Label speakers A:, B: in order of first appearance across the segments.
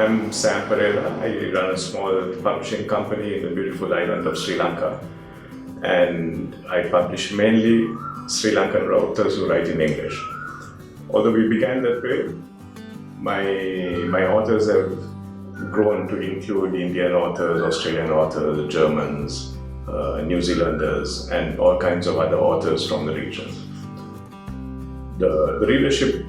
A: I'm Sam Perera. I run a small publishing company in the beautiful island of Sri Lanka. And I publish mainly Sri Lankan authors who write in English. Although we began that way, my authors have grown to include Indian authors, Australian authors, Germans, New Zealanders, and all kinds of other authors from the region. The readership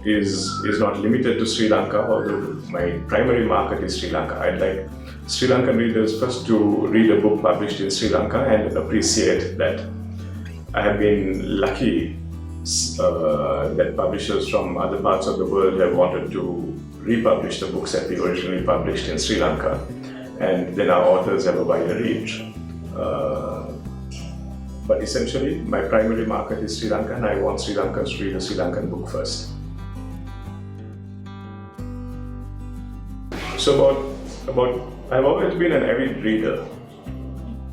A: is not limited to Sri Lanka, although my primary market is Sri Lanka. I'd like Sri Lankan readers first to read a book published in Sri Lanka and appreciate that. I have been lucky that publishers from other parts of the world have wanted to republish the books that we originally published in Sri Lanka, and then our authors have a wider reach. But essentially, my primary market is Sri Lanka, and I want Sri Lankans to read a Sri Lankan book first. So I've always been an avid reader,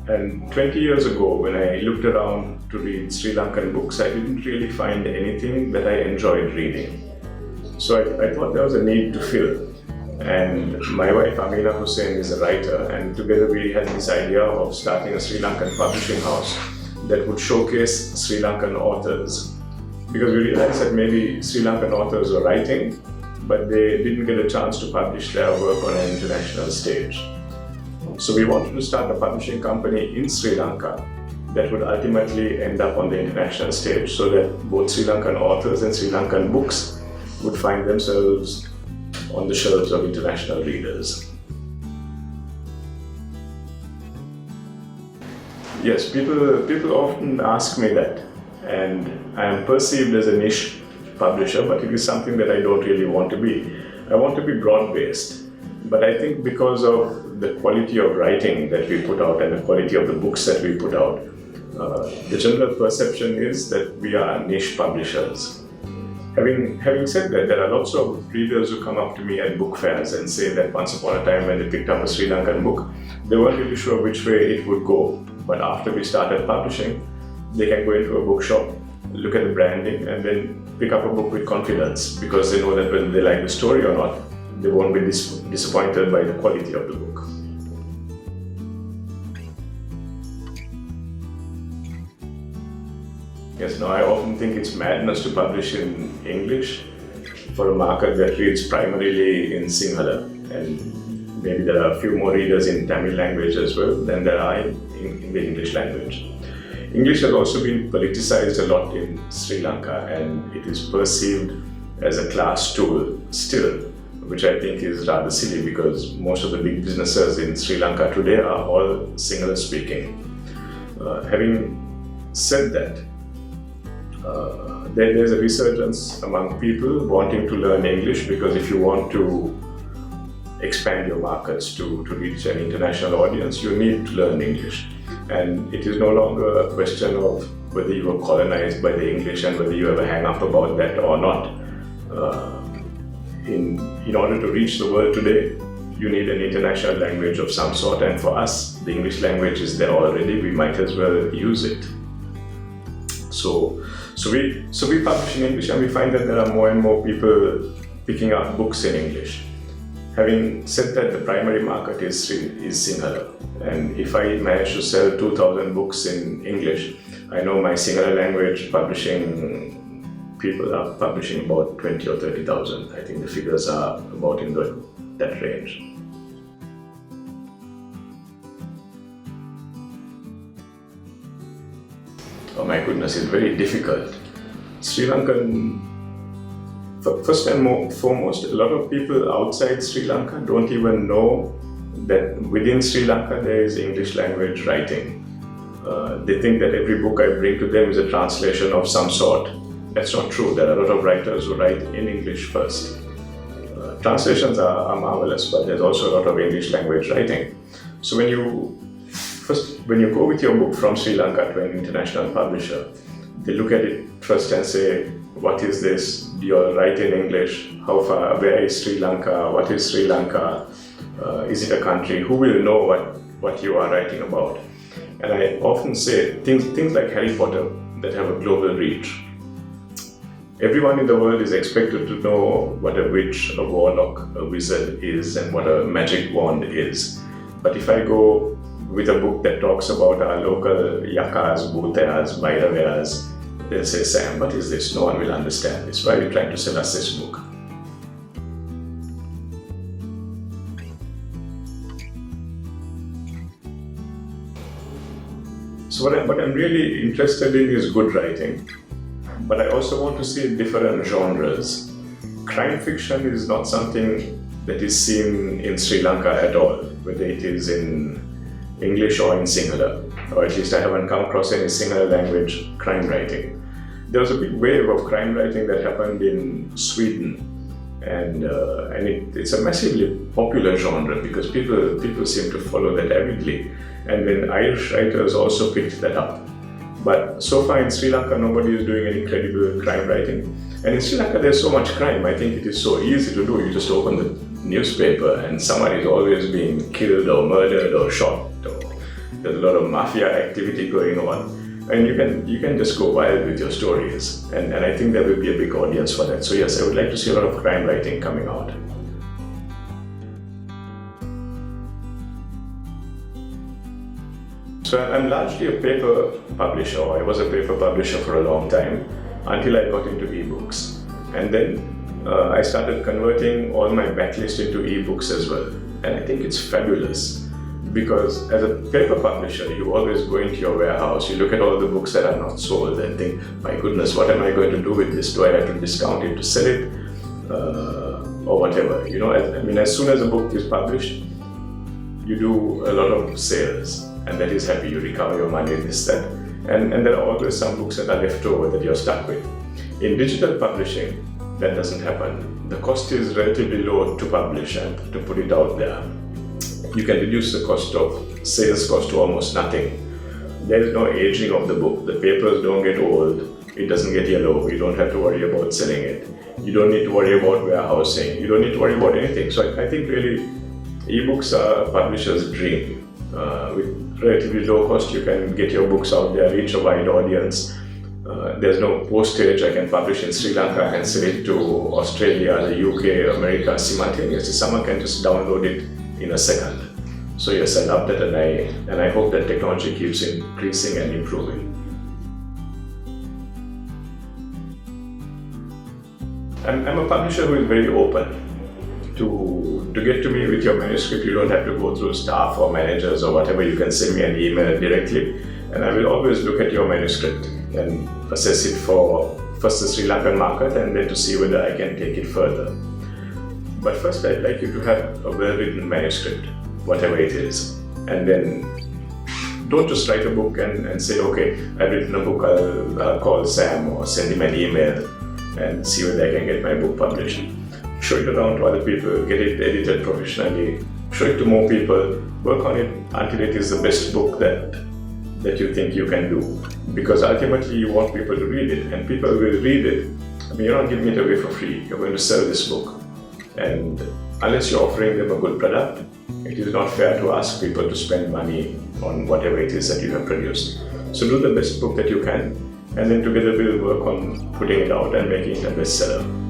A: and 20 years ago when I looked around to read Sri Lankan books, I didn't really find anything that I enjoyed reading. So I thought there was a need to fill, and my wife Hussain is a writer, and together we had this idea of starting a Sri Lankan publishing house that would showcase Sri Lankan authors, because we realized that maybe Sri Lankan authors were writing, but they didn't get a chance to publish their work on an international stage. So we wanted to start a publishing company in Sri Lanka that would ultimately end up on the international stage, so that both Sri Lankan authors and Sri Lankan books would find themselves on the shelves of international readers. Yes, people often ask me that, and I am perceived as a niche publisher, but it is something that I don't really want to be. I want to be broad-based, but I think because of the quality of writing that we put out and the quality of the books that we put out, the general perception is that we are niche publishers. Having said that, there are lots of readers who come up to me at book fairs and say that once upon a time when they picked up a Sri Lankan book, they weren't really sure which way it would go. But after we started publishing, they can go into a bookshop, look at the branding, and then pick up a book with confidence, because they know that whether they like the story or not, they won't be disappointed by the quality of the book. Yes, now I often think it's madness to publish in English for a market that reads primarily in Sinhala, and maybe there are a few more readers in Tamil language as well than there are in the English language. English has also been politicized a lot in Sri Lanka, and it is perceived as a class tool still, which I think is rather silly, because most of the big businesses in Sri Lanka today are all Sinhala speaking. Having said that, there's a resurgence among people wanting to learn English, because if you want to expand your markets to reach an international audience, you need to learn English. And it is no longer a question of whether you were colonized by the English and whether you have a hang up about that or not. In order to reach the world today, you need an international language of some sort, and for us, the English language is there already. We might as well use it. So we publish in English, and we find that there are more and more people picking up books in English. Having said that, the primary market is Sinhala, and if I manage to sell 2,000 books in English, I know my Sinhala language publishing people are publishing about 20 or 30,000. I think the figures are about in that range. Oh my goodness, it's very difficult. Sri Lankan, first and foremost, a lot of people outside Sri Lanka don't even know that within Sri Lanka there is English language writing. They think that every book I bring to them is a translation of some sort. That's not true. There are a lot of writers who write in English first. Translations are marvelous, but there's also a lot of English language writing. So when you go with your book from Sri Lanka to an international publisher, they look at it first and say, what is this? Do you all write in English? How far? Where is Sri Lanka? What is Sri Lanka? Is it a country? Who will know what you are writing about? And I often say things like Harry Potter that have a global reach. Everyone in the world is expected to know what a witch, a warlock, a wizard is and what a magic wand is. But if I go with a book that talks about our local yakas, bhutayas, bhairavayas, they'll say, Sam, what is this? No one will understand this. Why are you trying to sell us this book? So what I'm really interested in is good writing, but I also want to see different genres. Crime fiction is not something that is seen in Sri Lanka at all, whether it is in English or in Sinhala, or at least I haven't come across any Sinhala language crime writing. There was a big wave of crime writing that happened in Sweden, and it's a massively popular genre because people seem to follow that avidly. And then Irish writers also picked that up. But so far in Sri Lanka, nobody is doing any credible crime writing. And in Sri Lanka, there's so much crime. I think it is so easy to do. You just open the newspaper and someone is always being killed or murdered or shot. Or there's a lot of mafia activity going on. And you can just go wild with your stories. And I think there will be a big audience for that. So yes, I would like to see a lot of crime writing coming out. So I'm largely a paper publisher. I was a paper publisher for a long time until I got into ebooks. And then I started converting all my backlist into ebooks as well. And I think it's fabulous because as a paper publisher, you always go into your warehouse, you look at all the books that are not sold and think, my goodness, what am I going to do with this? Do I have to discount it to sell it or whatever? You know, as soon as a book is published, you do a lot of sales. And that is happy, you recover your money, this, that. And there are always some books that are left over that you're stuck with. In digital publishing, that doesn't happen. The cost is relatively low to publish and to put it out there. You can reduce the sales cost to almost nothing. There is no aging of the book. The papers don't get old. It doesn't get yellow. You don't have to worry about selling it. You don't need to worry about warehousing. You don't need to worry about anything. So I think really, ebooks are a publisher's dream. With relatively low cost, you can get your books out there, reach a wide audience. There's no postage. I can publish in Sri Lanka, I can sell it to Australia, the UK, America simultaneously. Someone can just download it in a second. So yes, I love that, and I hope that technology keeps increasing and improving. I'm a publisher who is very open. To get to me with your manuscript, you don't have to go through staff or managers or whatever. You can send me an email directly, and I will always look at your manuscript and assess it for first the Sri Lankan market and then to see whether I can take it further. But first, I'd like you to have a well-written manuscript, whatever it is, and then don't just write a book and say, okay, I've written a book, I'll call Sam or send him an email and see whether I can get my book published. Show it around to other people, get it edited professionally, show it to more people, work on it until it is the best book that you think you can do. Because ultimately you want people to read it, and people will read it. You're not giving it away for free, you're going to sell this book. And unless you're offering them a good product, it is not fair to ask people to spend money on whatever it is that you have produced. So do the best book that you can, and then together we'll work on putting it out and making it a bestseller.